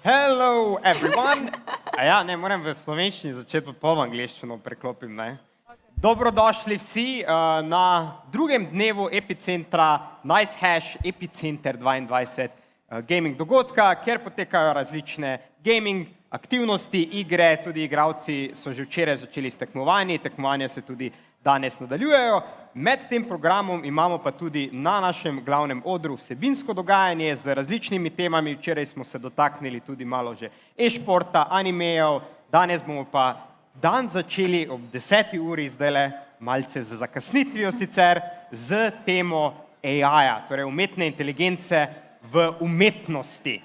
Hello, everyone! A ja, ne, moram v slovenščini začeti, pa pol v angleščino preklopim, ne? Dobrodošli vsi na drugem dnevu Epicentra, nice hash, Epicenter 22 gaming dogodka, kjer potekajo različne gaming aktivnosti, igre, tudi igralci so že včeraj začeli s tekmovanji, tekmovanja se tudi danes nadaljujejo. Med tem programom imamo pa tudi na našem glavnem odru vsebinsko dogajanje z različnimi temami. Včeraj smo se dotaknili tudi malo že e-športa, animejev, danes bomo pa dan začeli ob 10. uri, zdajle malce z zakasnitvijo sicer, z temo AI-ja, torej umetne inteligence v umetnosti.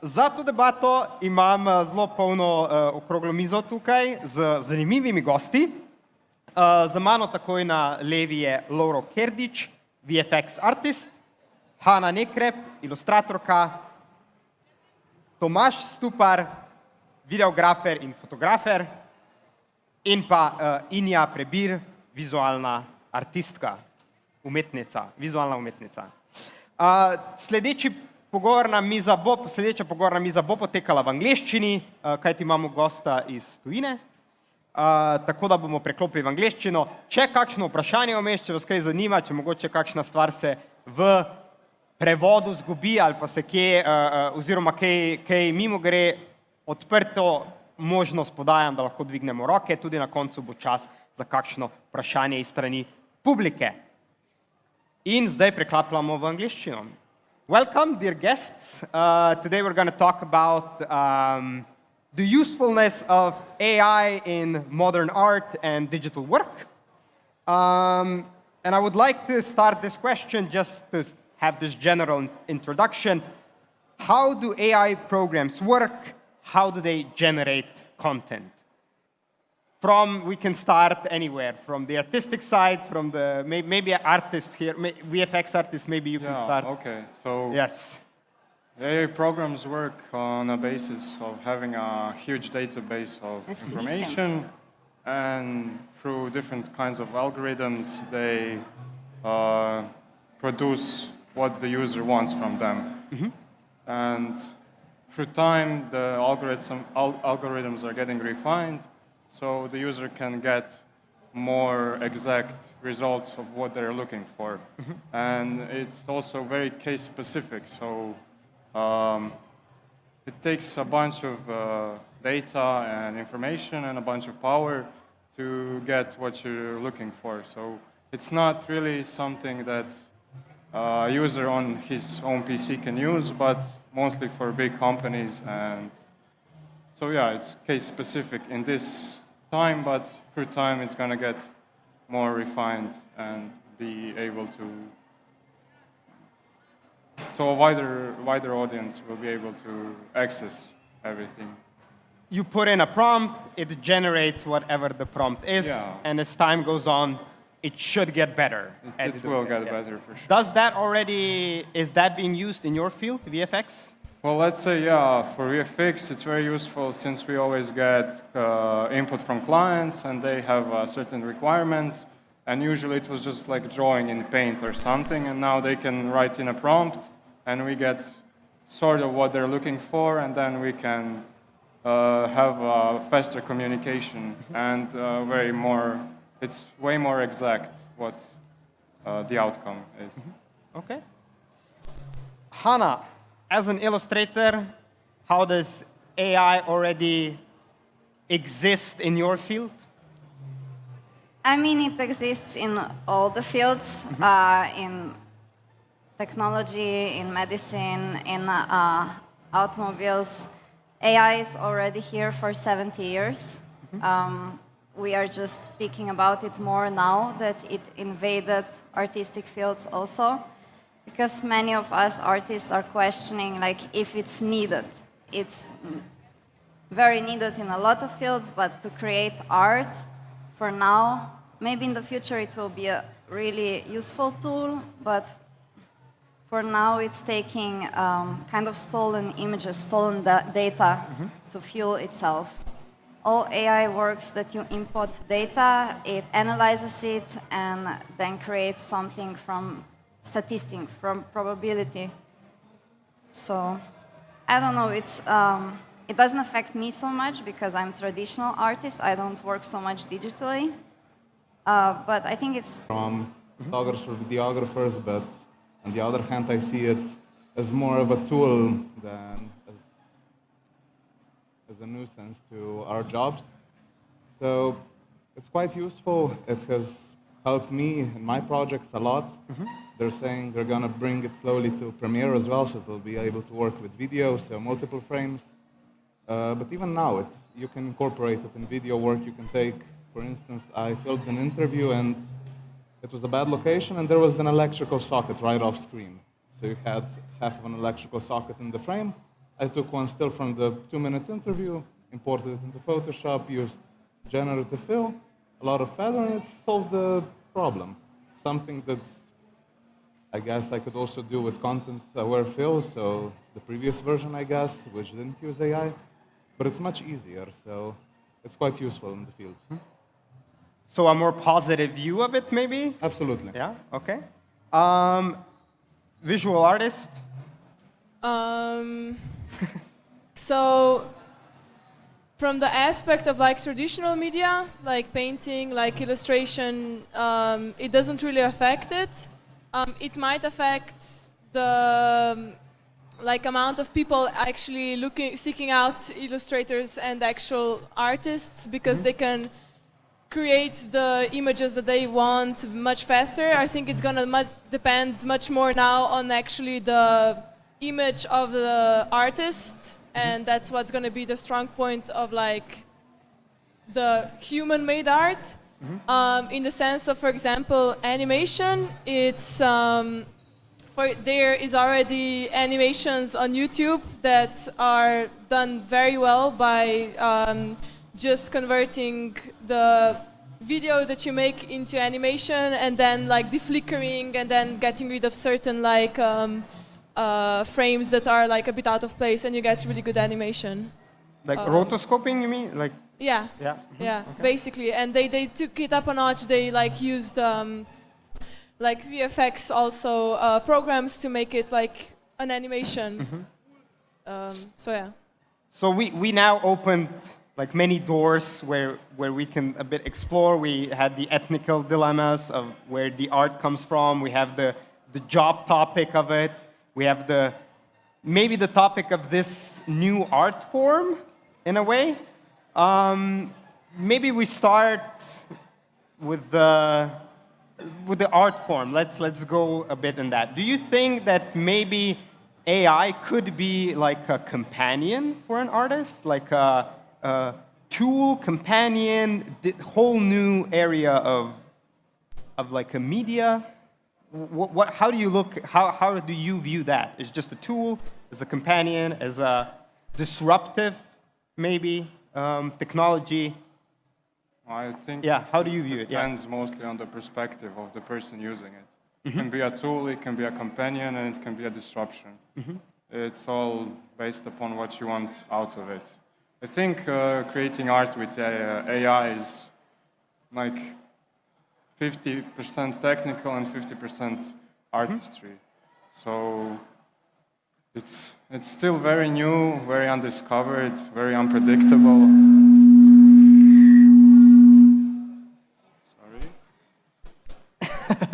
Za to debato imam zelo polno okroglo mizo tukaj z zanimivimi gosti. Za mano takoj na levi je Rok Gumzej, VFX artist, Hana Nekrep, ilustratorka, Tomaž Stupar, videografer in fotografer, in pa Inja Prebir, vizualna artistka, umetnica, vizualna umetnica. Sledeča pogovorna miza bo potekala v angleščini, kajti imamo gosta iz tujine. Tako da bomo preklopili v angleščino. Če kakšno vprašanje vmes, če vas kaj zanima, če mogoče kakšna stvar se v prevodu zgubi ali pa se kje, oziroma kaj mimo gre, odprto možnost podajam, da lahko dvignemo roke, tudi na koncu bo čas za kakšno vprašanje iz strani publike. In zdaj preklapljamo v angleščino. Welcome, dear guests. Today we're going to talk about the usefulness of AI in modern art and digital work. And I would like to start this question just to have this general introduction. How do AI programs work? How do they generate content? We can start anywhere, from the artistic side, from the, maybe an artist here, VFX artist, maybe you can start. Okay, so yes. AI programs work on a basis of having a huge database of information, and through different kinds of algorithms, they produce what the user wants from them. Mm-hmm. And through time, the algorithms are getting refined, so the user can get more exact results of what they're looking for. Mm-hmm. And it's also very case-specific, so it takes a bunch of data and information and a bunch of power to get what you're looking for. So it's not really something that a user on his own PC can use, but mostly for big companies. And so yeah, it's case specific in this time, but through time it's going to get more refined and be able to, so a wider audience will be able to access everything. You put in a prompt, it generates whatever the prompt is, and as time goes on, it should get better. It will get better for sure. Is that being used in your field, VFX? Well, let's say, yeah, for VFX, it's very useful since we always get input from clients and they have a certain requirement. And usually it was just like drawing in Paint or something, and now they can write in a prompt, and we get sort of what they're looking for, and then we can have a faster communication and it's way more exact what the outcome is. Okay. Hana, as an illustrator, how does AI already exist in your field? I mean, it exists in all the fields, in technology, in medicine, in automobiles. AI is already here for 70 years. We are just speaking about it more now that it invaded artistic fields also, because many of us artists are questioning like if it's needed. It's very needed in a lot of fields, but to create art, for now, maybe in the future it will be a really useful tool, but for now it's taking kind of stolen images, stolen data to fuel itself. All AI works that you input data, it analyzes it, and then creates something from statistics, from probability. So I don't know, it doesn't affect me so much because I'm traditional artist. I don't work so much digitally. But I think it's from photographers or videographers, but on the other hand, I see it as more of a tool than as a nuisance to our jobs. So it's quite useful. It has helped me in my projects a lot. They're saying they're going to bring it slowly to Premiere as well, so we'll be able to work with video, so multiple frames. But even now, you can incorporate it in video work. You can take, for instance, I filmed an interview and it was a bad location and there was an electrical socket right off screen. So you had half of an electrical socket in the frame. I took one still from the 2-minute interview, imported it into Photoshop, used generative fill, a lot of feather, and it solved the problem. Something that I guess I could also do with content-aware fill, so the previous version, I guess, which didn't use AI, but it's much easier, so it's quite useful in the field. So a more positive view of it, maybe? Absolutely. Yeah, okay. Visual artist? So, from the aspect of like traditional media, like painting, like illustration, it doesn't really affect it. It might affect the like amount of people actually seeking out illustrators and actual artists because they can create the images that they want much faster. I think it's gonna depend much more now on actually the image of the artist, and that's what's gonna be the strong point of like the human-made art. In the sense of, for example, animation, there is already animations on YouTube that are done very well by just converting the video that you make into animation and then like deflickering and then getting rid of certain like frames that are like a bit out of place, and you get really good animation. Like rotoscoping, you mean? Like Yeah. yeah. Yeah, Okay. basically, and they took it up a notch. They like used like VFX also programs to make it like an animation. So yeah. So we now opened like many doors where we can a bit explore. We had the ethical dilemmas of where the art comes from. We have the job topic of it. We have maybe the topic of this new art form in a way. Maybe we start with the art form. Let's go a bit in that. Do you think that maybe AI could be like a companion for an artist, like a tool, companion, whole new area of like a media? How do you look? How do you view that? Is just a tool, as a companion, as a disruptive, maybe technology? I think Yeah. How do you view it? Yeah. depends mostly on the perspective of the person using it. It can be a tool, it can be a companion, and it can be a disruption. It's all based upon what you want out of it. I think creating art with AI is like 50% technical and 50% artistry. So it's still very new, very undiscovered, very unpredictable.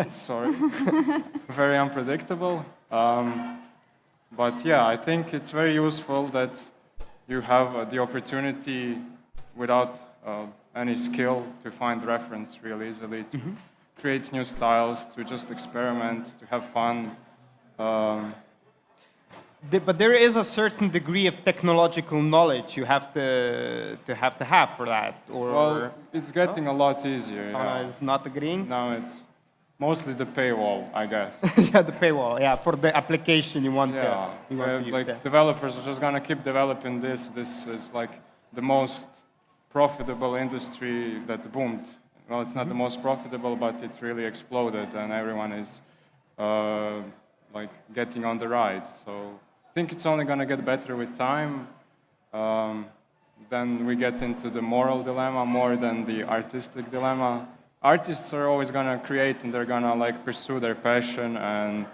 Sorry. Very unpredictable. But yeah, I think it's very useful that you have the opportunity without any skill to find reference real easily, to create new styles, to just experiment, to have fun. But there is a certain degree of technological knowledge you have to have for that. Or Well, it's getting a lot easier. Hana Yeah. is not agreeing. Now it's mostly the paywall, I guess. Yeah, the paywall. Yeah, for the application you want. Yeah, you want to like use, yeah. developers are just gonna keep developing this. This is like the most profitable industry that boomed. Well, it's not the most profitable, but it really exploded, and everyone is like getting on the ride. So I think it's only gonna get better with time. Then we get into the moral dilemma more than the artistic dilemma. Artists are always gonna create, and they're gonna like pursue their passion, and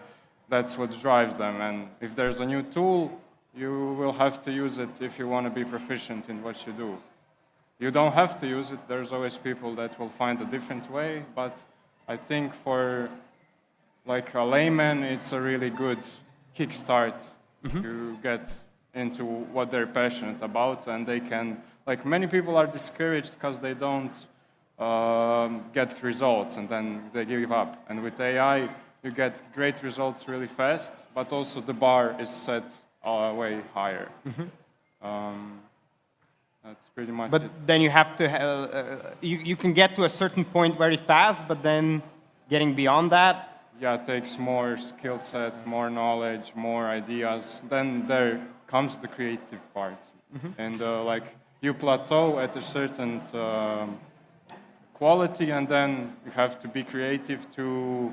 that's what drives them. And if there's a new tool, you will have to use it if you want to be proficient in what you do. You don't have to use it. There's always people that will find a different way, but I think for like a layman, it's a really good kickstart to get into what they're passionate about, and they can, like many people are discouraged because they don't get results and then they give up. And with AI, you get great results really fast, but also the bar is set way higher. That's pretty much But it. then you have to, you can get to a certain point very fast, but then getting beyond that, Yeah, it takes more skill set, more knowledge, more ideas. Then there comes the creative part. And like you plateau at a certain quality, and then you have to be creative to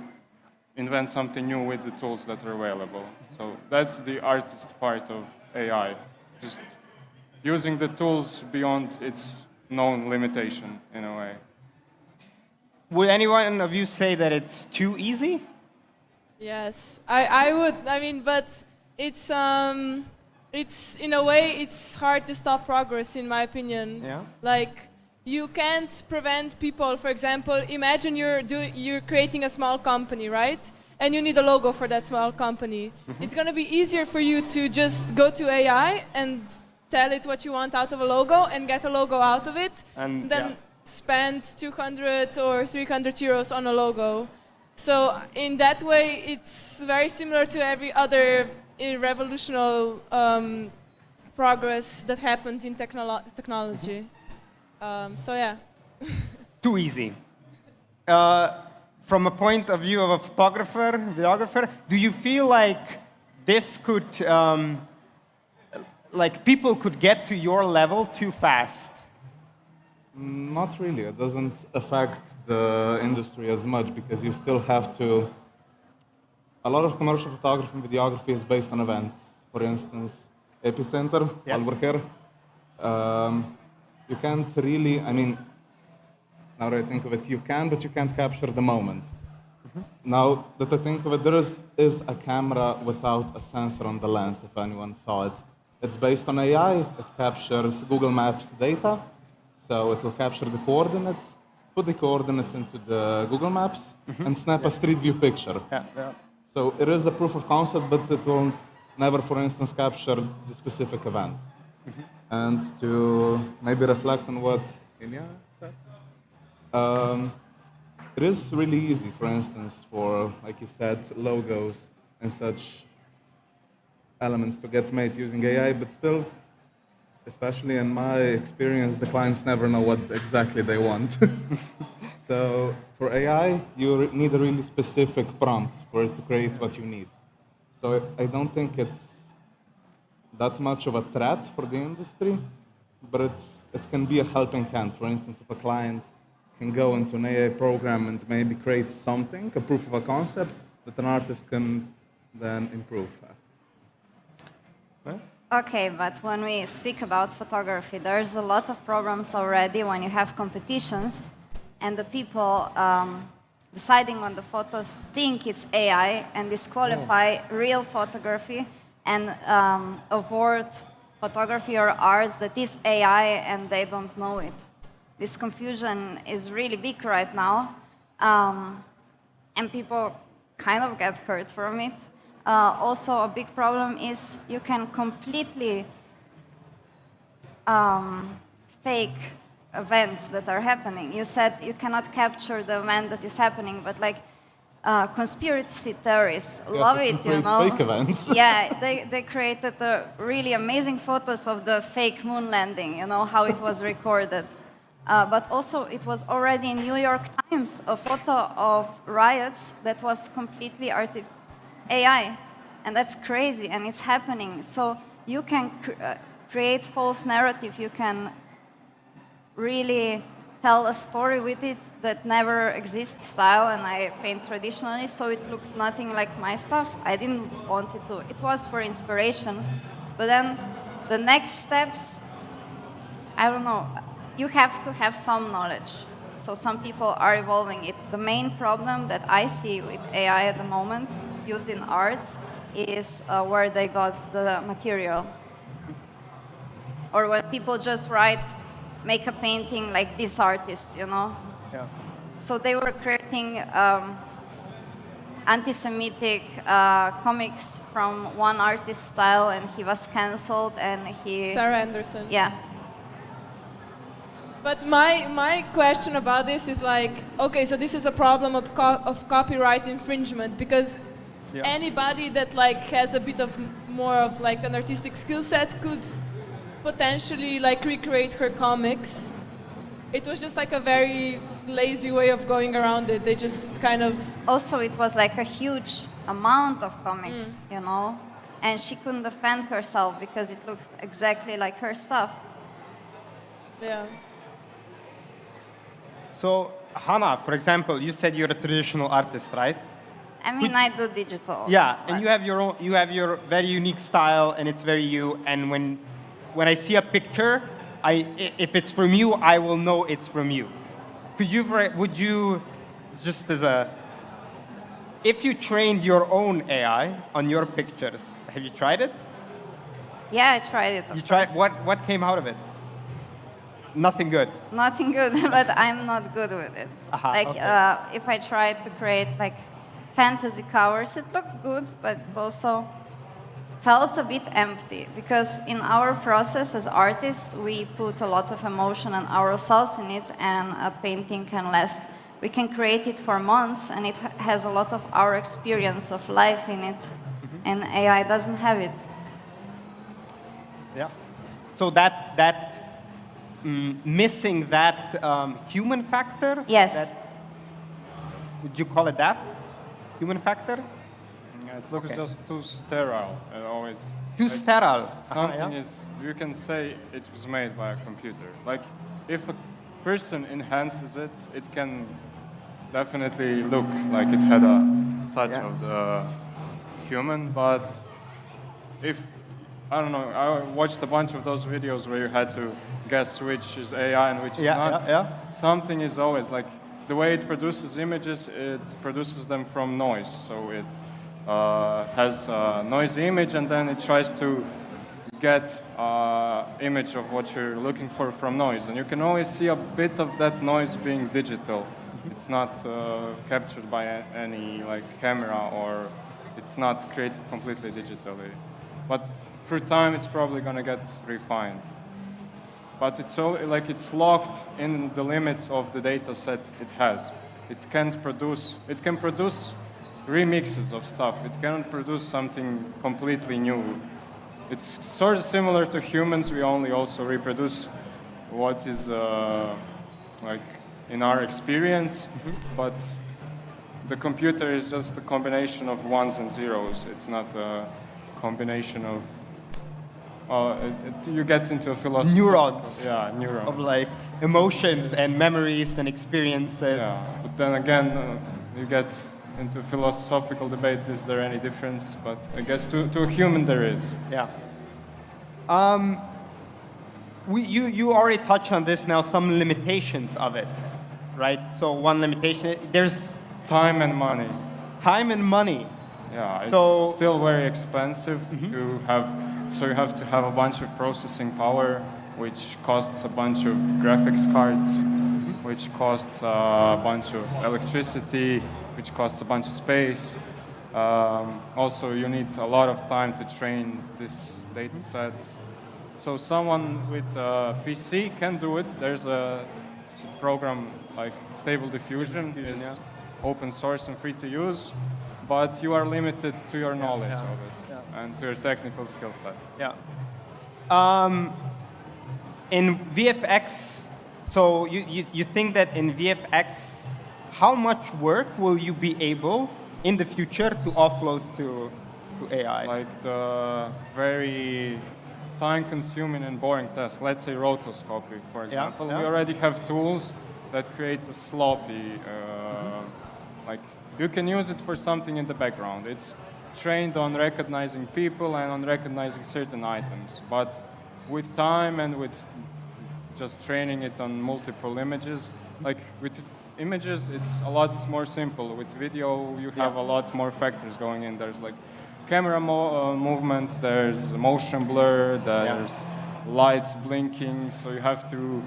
invent something new with the tools that are available. So that's the artist part of AI. Just using the tools beyond its known limitation in a way. would anyone of you say that it's too easy? Yes, I would. I mean, but it's in a way it's hard to stop progress, in my opinion. Yeah. Like you can't prevent people. For example, imagine you're creating a small company, right? And you need a logo for that small company. It's gonna be easier for you to just go to AI and tell it what you want out of a logo and get a logo out of it, And, then yeah. spend 200 or 300 euros on a logo. So in that way, it's very similar to every other revolutionary progress that happened in technology. So yeah. Too easy. From a point of view of a photographer, videographer, do you feel like this could, like people could get to your level too fast? Not really. It doesn't affect the industry as much because you still have to. A lot of commercial photography and videography is based on events. For instance, EPICENTER, Yes. while we're here, you can't really. I mean, now that I think of it, you can, but you can't capture the moment. Now that I think of it, there is a camera without a sensor on the lens. If anyone saw it, it's based on AI. It captures Google Maps data. So it will capture the coordinates, put the coordinates into the Google Maps, and snap a street view picture. Yeah, yeah. So it is a proof of concept, but it will never, for instance, capture the specific event. And to maybe reflect on what Ilya said, it is really easy, for instance, for, like you said, logos and such elements to get made using AI, but still, especially in my experience, the clients never know what exactly they want. So for AI, you need a really specific prompt for it to create what you need. So I don't think it's that much of a threat for the industry, but it can be a helping hand. For instance, if a client can go into an AI program and maybe create something, a proof of a concept, that an artist can then improve. Okay, but when we speak about photography, there's a lot of problems already when you have competitions and the people deciding on the photos think it's AI and disqualify real photography and award photography or arts that is AI and they don't know it. This confusion is really big right now, and people kind of get hurt from it. Also, a big problem is you can completely fake events that are happening. You said you cannot capture the event that is happening, but like conspiracy theorists love it, you know. Fake events. Yeah, they created really amazing photos of the fake moon landing, you know, how it was recorded. But also, it was already in New York Times, a photo of riots that was completely AI, and that's crazy, and it's happening. So you can create false narrative. You can really tell a story with it that never exists. Style, and I paint traditionally, so it looked nothing like my stuff. I didn't want it to. It was for inspiration, but then the next steps, I don't know. You have to have some knowledge. So some people are evolving it. The main problem that I see with AI at the moment, used in arts, is where they got the material. Or when people just write, make a painting like this artist, you know? Yeah. So they were creating anti-Semitic comics from one artist's style, and he was cancelled, and he... Sarah Anderson. Yeah. But my question about this is like, okay, so this is a problem of, of copyright infringement, because anybody that like has a bit of more of like an artistic skill set could potentially like recreate her comics. It was just like a very lazy way of going around it. They just kind of... Also, it was like a huge amount of comics, you know? And she couldn't defend herself because it looked exactly like her stuff. Yeah. So, Hana, for example, you said you're a traditional artist, right? I mean, I do digital. Yeah, and but- you have your own, you have your very unique style, and it's very you. And when I see a picture, if it's from you, I will know it's from you. Would you, just as a, if you trained your own AI on your pictures, have you tried it? Yeah, I tried it. You Of tried. course. What came out of it? Nothing good. Nothing good, but I'm not good with it. Aha, like, okay. if I tried to create like fantasy covers, it looked good, but it also felt a bit empty because in our process as artists, we put a lot of emotion and ourselves in it, and a painting can last. We can create it for months, and it has a lot of our experience of life in it, and AI doesn't have it. Yeah. So that missing that human factor. Yes. Would you call it that? Human factor? Yeah, it looks Okay. just too sterile. It always. Too like, sterile. Something Yeah. is, you can say it was made by a computer. Like, if a person enhances it, it can definitely look like it had a touch Yeah. of the human, but if, I don't know, I watched a bunch of those videos where you had to guess which is AI and which is Yeah, not. yeah, yeah. Something is always, like, the way it produces images, it produces them from noise. So it has a noisy image, and then it tries to get image of what you're looking for from noise. And you can always see a bit of that noise being digital. It's not captured by any like camera, or it's not created completely digitally. But through time, it's probably going to get refined. But it's so, like, it's locked in the limits of the data set it has. It can produce remixes of stuff. It cannot produce something completely new. It's sort of similar to humans. We only also reproduce what is like in our experience, but the computer is just a combination of ones and zeros. It's not a combination of you get into a philosophy. Neurons. Yeah, neurons. Of like emotions and memories and experiences. Yeah, but then again, you get into philosophical debate. Is there any difference? But I guess to a human there is. Yeah. You already touched on this now, some limitations of it, right? So one limitation, there's Time and money. time and money. Yeah, it's So- still very expensive to have. So you have to have a bunch of processing power, which costs a bunch of graphics cards, which costs a bunch of electricity, which costs a bunch of space. Also, you need a lot of time to train these data sets. So someone with a PC can do it. There's a program like Stable Diffusion is open source and free to use, but you are limited to your knowledge of it and to your technical skill set. Yeah. In VFX, so you think that in VFX, how much work will you be able in the future to offload to AI? Like the very time-consuming and boring tasks, let's say rotoscopy, for example. yeah. We already have tools that create a sloppy, like you can use it for something in the background. It's trained on recognizing people and on recognizing certain items. But with time and with just training it on multiple images, like with images, it's a lot more simple. With video, you have a lot more factors going in. There's like camera movement, there's motion blur, there's lights blinking, so you have to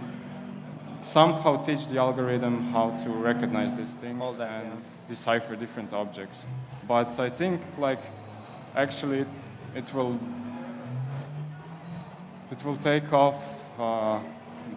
somehow teach the algorithm how to recognize these things and decipher different objects. But I think like actually it will take off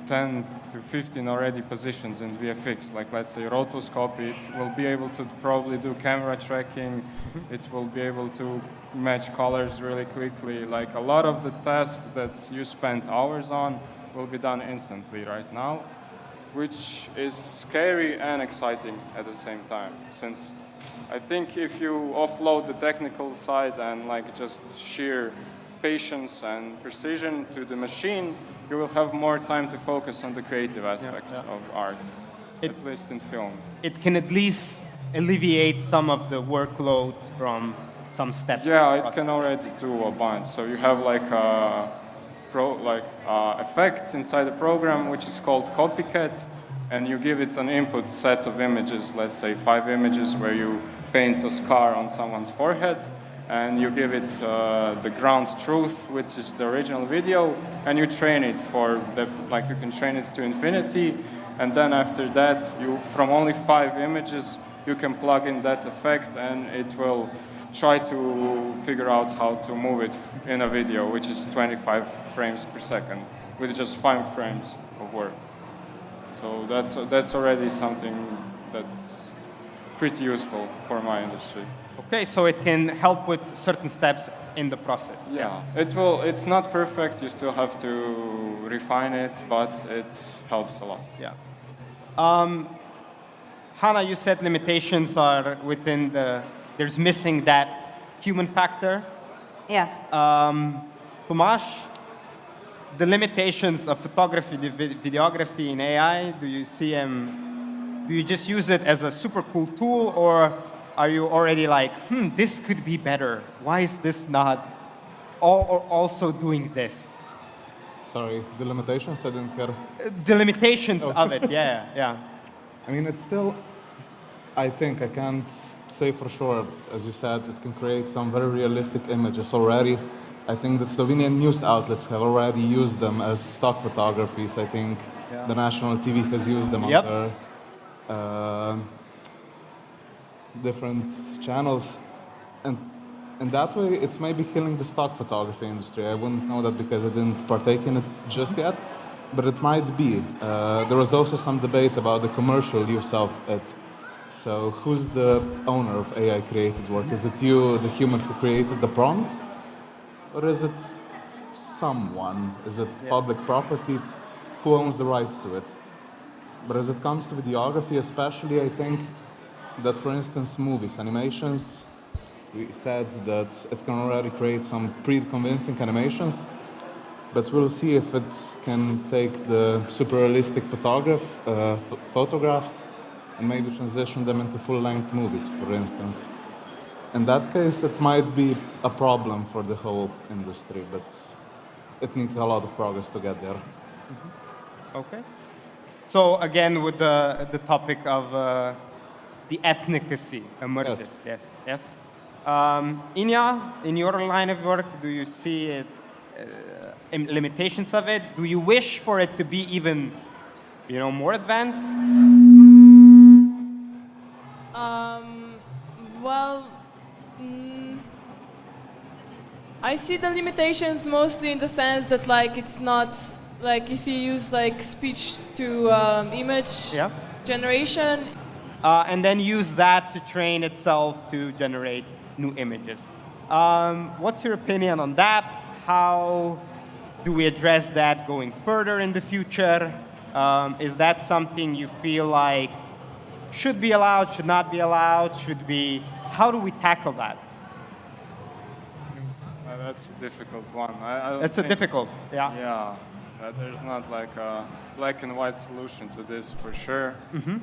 10 to 15 already positions in VFX. Like let's say rotoscopy, it will be able to probably do camera tracking. It will be able to match colors really quickly. Like a lot of the tasks that you spent hours on will be done instantly right now, which is scary and exciting at the same time. Since I think if you offload the technical side and like just sheer patience and precision to the machine, you will have more time to focus on the creative aspects of art, at least in film. It can at least alleviate some of the workload from some steps. Yeah, it can already do a bunch. So you have like a effect inside the program which is called copycat, and you give it an input set of images, let's say 5 images where you paint a scar on someone's forehead, and you give it the ground truth, which is the original video, and you train it for like you can train it to infinity, and then after that, from only 5 images, you can plug in that effect, and it will try to figure out how to move it in a video, which is 25 frames per second, with just 5 frames of work. So that's already something that's pretty useful for my industry. Okay, so it can help with certain steps in the process. Yeah, it will. It's not perfect. You still have to refine it, but it helps a lot. Yeah. Hana, you said limitations are within there's missing that human factor. Yeah. Tomaž, the limitations of photography, videography in AI, do you see do you just use it as a super cool tool, or are you already like, this could be better? Why is this not also doing this? Sorry, the limitations, I didn't hear. The limitations of it, yeah. I mean, it's still, I think, I can't say for sure, as you said, it can create some very realistic images already. I think the Slovenian news outlets have already used them as stock photographies. I think the national TV has used them on their different channels. And in that way, it's maybe killing the stock photography industry. I wouldn't know that because I didn't partake in it just yet, but it might be. There was also some debate about the commercial use of it. So who's the owner of AI-created work? Is it you, the human who created the prompt? Or is it someone? Is it public property? Who owns the rights to it? But as it comes to videography especially, I think that, for instance, movies, animations, we said that it can already create some pretty convincing animations, but we'll see if it can take the super realistic photographs and maybe transition them into full-length movies, for instance. In that case, it might be a problem for the whole industry, but it needs a lot of progress to get there. Okay. So again, with the topic of the ethnicacy emerges. Yes. Inya, in your line of work, do you see limitations of it? Do you wish for it to be even, more advanced? I see the limitations mostly in the sense that it's not if you use speech to image generation. And then use that to train itself to generate new images. What's your opinion on that? How do we address that going further in the future? Is that something you feel like should be allowed, should not be allowed, how do we tackle that? That's a difficult one. It's difficult, Yeah, there's not a black and white solution to this for sure. Mm-hmm.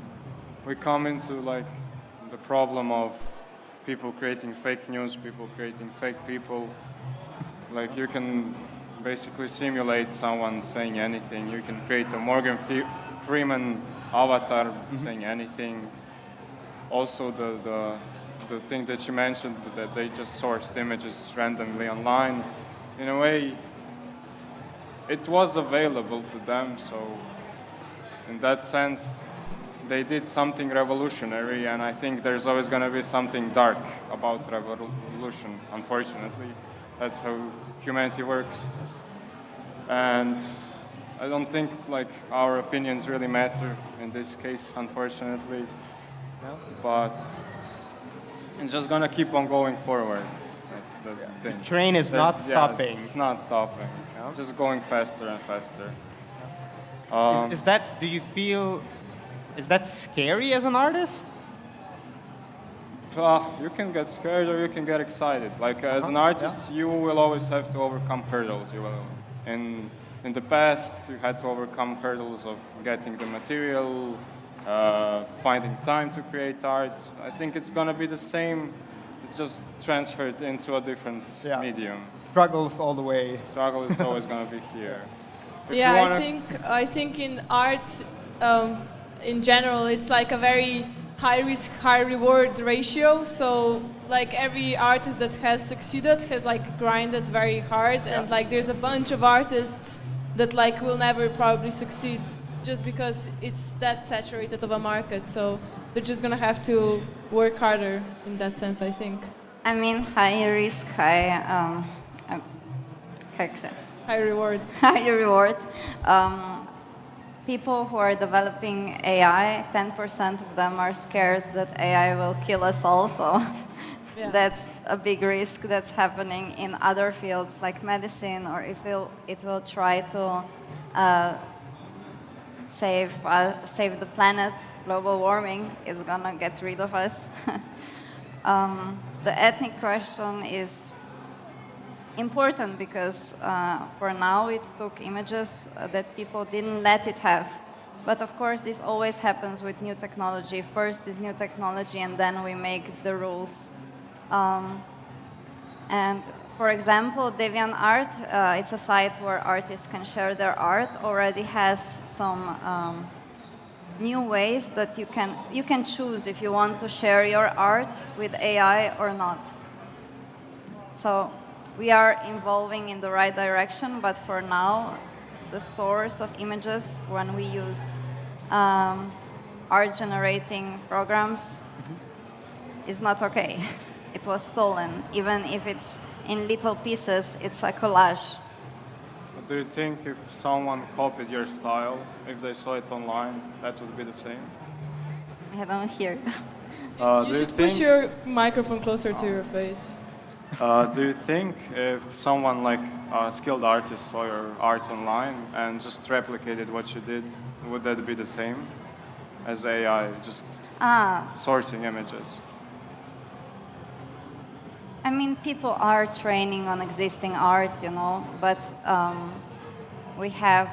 We come into the problem of people creating fake news, people creating fake people. You can basically simulate someone saying anything. You can create a Morgan Freeman avatar saying anything. also the thing that you mentioned, that they just sourced images randomly online. In a way, it was available to them, so in that sense, they did something revolutionary, and I think there's always going to be something dark about revolution, unfortunately. That's how humanity works. And I don't think like our opinions really matter in this case, unfortunately. But it's just going to keep on going forward. That's the thing. The train is not stopping. It's not stopping. Just going faster and faster. Is that, do you feel, is that scary as an artist? You can get scared or you can get excited. Like as an artist, you will always have to overcome hurdles. You will. In the past, you had to overcome hurdles of getting the material, finding time to create art. I think it's going to be the same. It's just transferred into a different medium. Struggles all the way. Struggle is always going to be here. If Yeah, you wanna- I think in art, in general, it's like a very high risk, high reward ratio. So like every artist that has succeeded has like grinded very hard, and like there's a bunch of artists that like will never probably succeed just because it's that saturated of a market. So they're just gonna have to work harder in that sense, I think. I mean, high risk, High reward. high reward. People who are developing AI, 10% of them are scared that AI will kill us all. So that's a big risk that's happening in other fields like medicine, or if it will try to save the planet. Global warming is gonna get rid of us. The ethnic question is important because for now it took images that people didn't let it have. But of course this always happens with new technology. First is new technology and then we make the rules. And for example, DeviantArt, it's a site where artists can share their art, already has some new ways that you can choose if you want to share your art with AI or not. So we are evolving in the right direction, but for now, the source of images, when we use art-generating programs, is not okay. It was stolen. Even if it's in little pieces, it's a collage. Do you think if someone copied your style, if they saw it online, that would be the same? I don't hear. You should push your microphone closer to your face. Do you think if someone like a skilled artist saw your art online and just replicated what you did, would that be the same as AI, just sourcing images? I mean, people are training on existing art, you know, but we have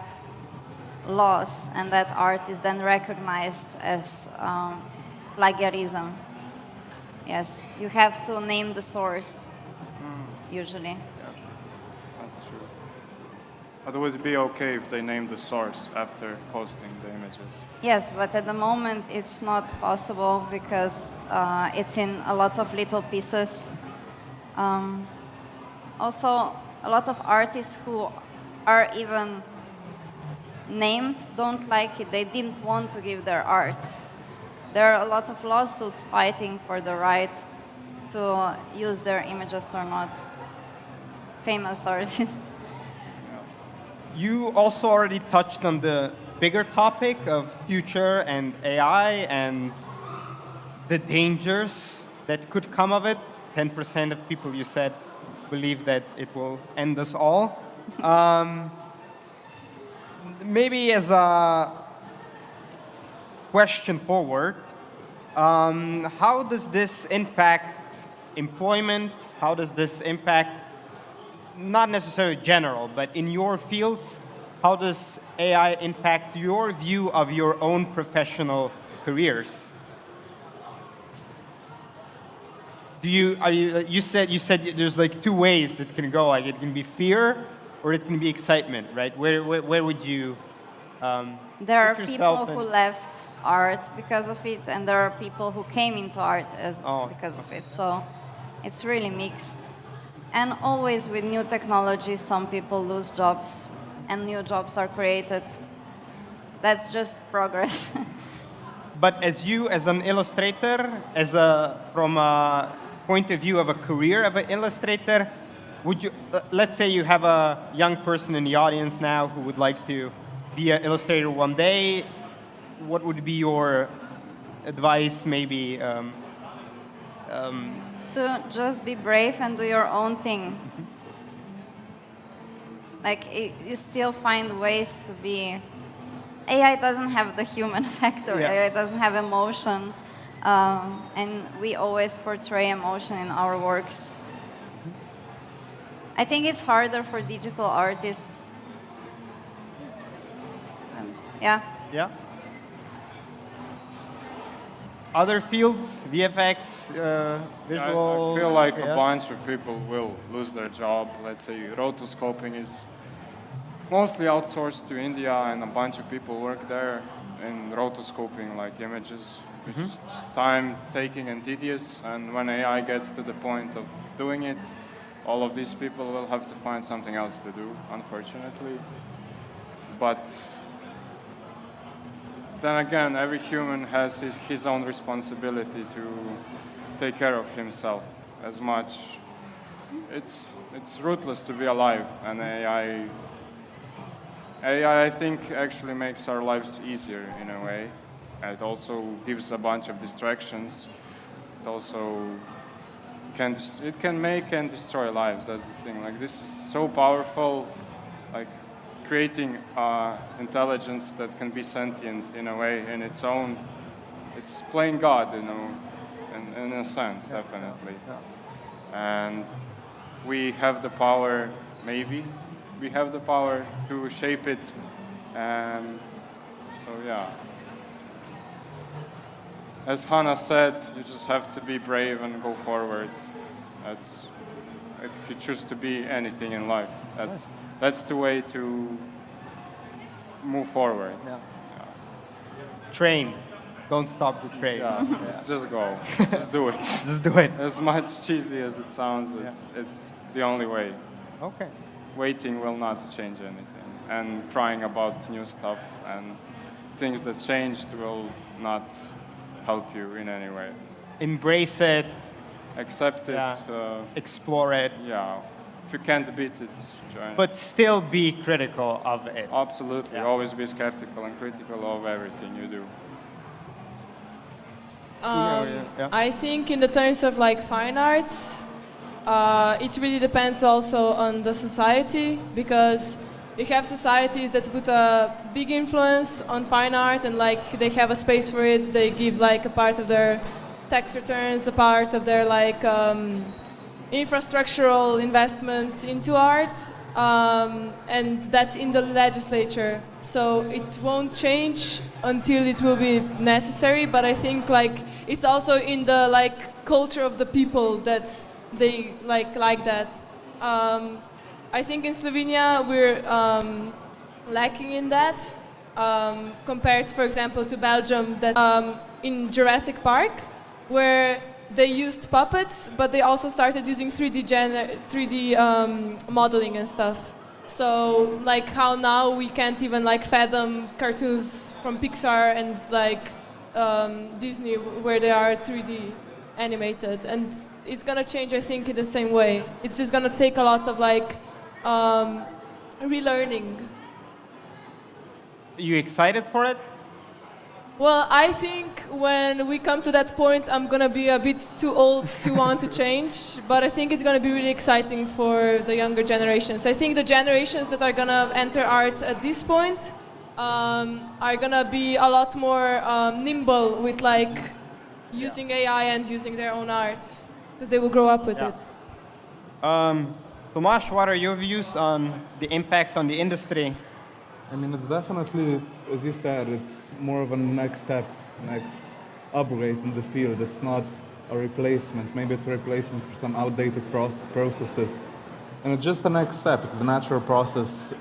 laws, and that art is then recognized as plagiarism. Yes, you have to name the source, usually. Yeah, that's true. But would it be okay if they named the source after posting the images? Yes, but at the moment it's not possible because it's in a lot of little pieces. Also, a lot of artists who are even named don't like it. They didn't want to give their art. There are a lot of lawsuits fighting for the right to use their images or not. Famous artists. You also already touched on the bigger topic of future and AI and the dangers that could come of it. 10% of people, you said, believe that it will end us all. Maybe as a question forward, how does this impact employment? How does this impact, not necessarily general, but in your fields, how does AI impact your view of your own professional careers? You said there's like two ways it can go. Like it can be fear or it can be excitement, right? Where would you There are put people yourself who in? left art because of it, and there are people who came into art as because of it. So it's really mixed. And always with new technology, some people lose jobs and new jobs are created. That's just progress. But as you, as an illustrator, from a point of view of a career of an illustrator, would you, let's say you have a young person in the audience now who would like to be an illustrator one day, what would be your advice, maybe? To just be brave and do your own thing. Like, you still find ways to be... AI doesn't have the human factor. Yeah. AI doesn't have emotion. And we always portray emotion in our works. I think it's harder for digital artists. Yeah. Yeah. Other fields, VFX, visual. I feel like yeah. a bunch of people will lose their job. Let's say rotoscoping is mostly outsourced to India, and a bunch of people work there in rotoscoping like images, which is time-taking and tedious. And when AI gets to the point of doing it, all of these people will have to find something else to do, unfortunately. But then again, every human has his own responsibility to take care of himself as much. It's ruthless to be alive, and AI I think actually makes our lives easier in a way. It also gives a bunch of distractions. It also can make and destroy lives. That's the thing. Like, this is so powerful. Like, creating intelligence that can be sentient in a way in its own. It's playing God, you know, in a sense, definitely. And we have the power, maybe. We have the power to shape it. So yeah. As Hana said, you just have to be brave and go forward. That's, if you choose to be anything in life, that's the way to move forward. Yeah. Train. Don't stop the train. Yeah, just go. Just do it. Just do it. As much cheesy as it sounds, it's the only way. Okay. Waiting will not change anything. And crying about new stuff and things that changed will not help you in any way. Embrace it. Accept it. Yeah. Explore it. Yeah. If you can't beat it, join it. But still be critical of it. Absolutely. Yeah. Always be skeptical and critical of everything you do. Yeah. I think in the terms of like fine arts, it really depends also on the society, because you have societies that put a big influence on fine art and like they have a space for it. They give like a part of their tax returns, a part of their like infrastructural investments into art, and that's in the legislature. So it won't change until it will be necessary. But I think like it's also in the like culture of the people that they like that. I think in Slovenia we're lacking in that compared, for example, to Belgium. That in Jurassic Park, where they used puppets, but they also started using 3D modeling and stuff. So like how now we can't even like fathom cartoons from Pixar and like Disney where they are 3D animated, and it's gonna change, I think, in the same way. It's just gonna take a lot of like relearning. Are you excited for it? Well, I think when we come to that point, I'm gonna be a bit too old to want to change, but I think it's gonna be really exciting for the younger generations. I think the generations that are gonna enter art at this point are gonna be a lot more nimble with like using AI and using their own art, because they will grow up with it. Tomaž, what are your views on the impact on the industry? I mean, it's definitely, as you said, it's more of a next step, next upgrade in the field. It's not a replacement. Maybe it's a replacement for some outdated processes. And it's just the next step. It's the natural process.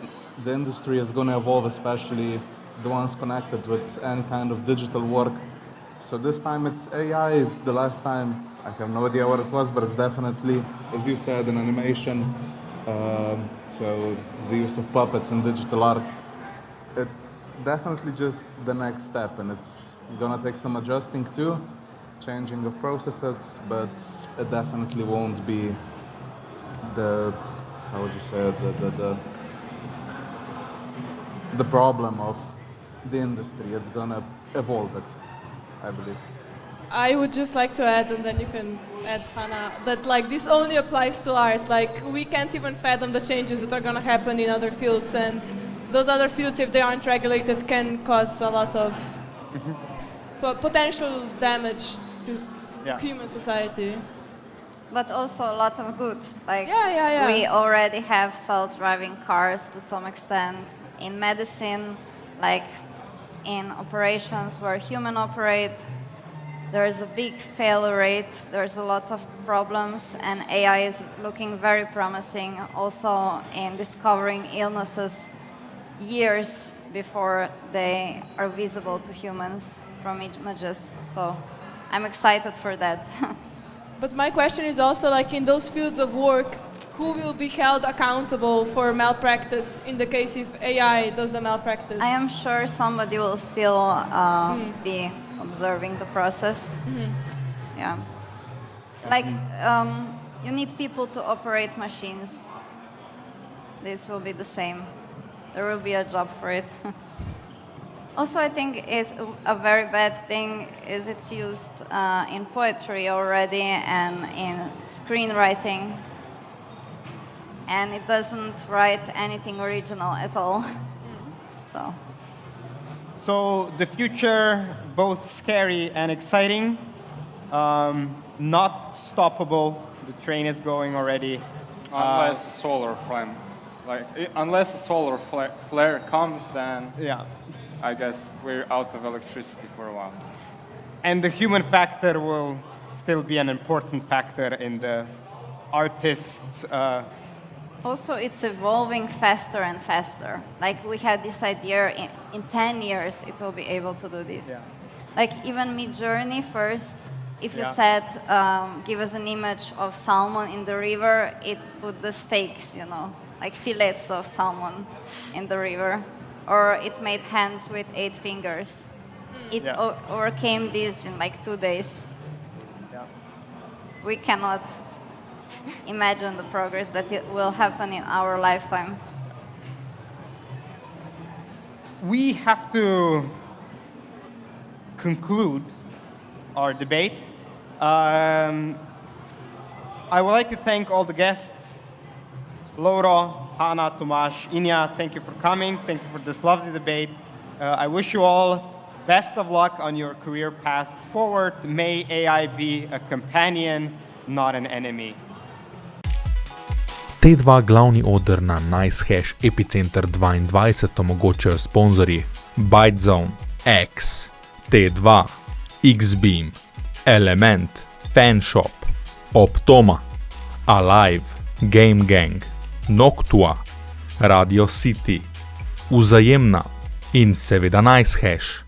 The industry is going to evolve, especially the ones connected with any kind of digital work. So this time it's AI. The last time, I have no idea what it was, but it's definitely, as you said, an animation. So the use of puppets in digital art. It's definitely just the next step, and it's gonna take some adjusting too, changing of processes, but it definitely won't be the, how would you say it, the problem of the industry. It's gonna evolve it, I believe. I would just like to add, and then you can add, Hana, that like this only applies to art. Like we can't even fathom the changes that are going to happen in other fields, and those other fields, if they aren't regulated, can cause a lot of potential damage to human society. But also a lot of good. Like Yeah. we already have self-driving cars to some extent in medicine, like in operations where human operate. There is a big failure rate. There's a lot of problems, and AI is looking very promising also in discovering illnesses years before they are visible to humans from images. So I'm excited for that. But my question is also, like in those fields of work, who will be held accountable for malpractice in the case if AI does the malpractice? I am sure somebody will still be observing the process. Yeah. Like, you need people to operate machines. This will be the same. There will be a job for it. Also, I think it's a very bad thing is it's used in poetry already and in screenwriting. And it doesn't write anything original at all. So the future, both scary and exciting, not stoppable. The train is going already. Unless a solar flame, unless a solar flare comes, then Yeah. I guess we're out of electricity for a while. And the human factor will still be an important factor in the artists' Also, it's evolving faster and faster. Like we had this idea in 10 years it will be able to do this. Yeah. Like even Mid-Journey first, if you Yeah. said, give us an image of salmon in the river, it put the steaks, like fillets of salmon in the river. Or it made hands with 8 fingers. It Yeah. overcame this in like 2 days. Yeah. We cannot imagine the progress that it will happen in our lifetime. We have to conclude our debate. I would like to thank all the guests, Laura, Hana, Tomaž, Inja, thank you for coming. Thank you for this lovely debate. I wish you all best of luck on your career paths forward. May AI be a companion, not an enemy. T-2 Glavni oder na NiceHash EPICENTER 22 omogočajo sponzorji ByteZone, X, T2, Xbeam, Element, Fanshop, Optoma, Alive, Game Gang, Noctua, Radio City, Vzajemna in seveda NiceHash.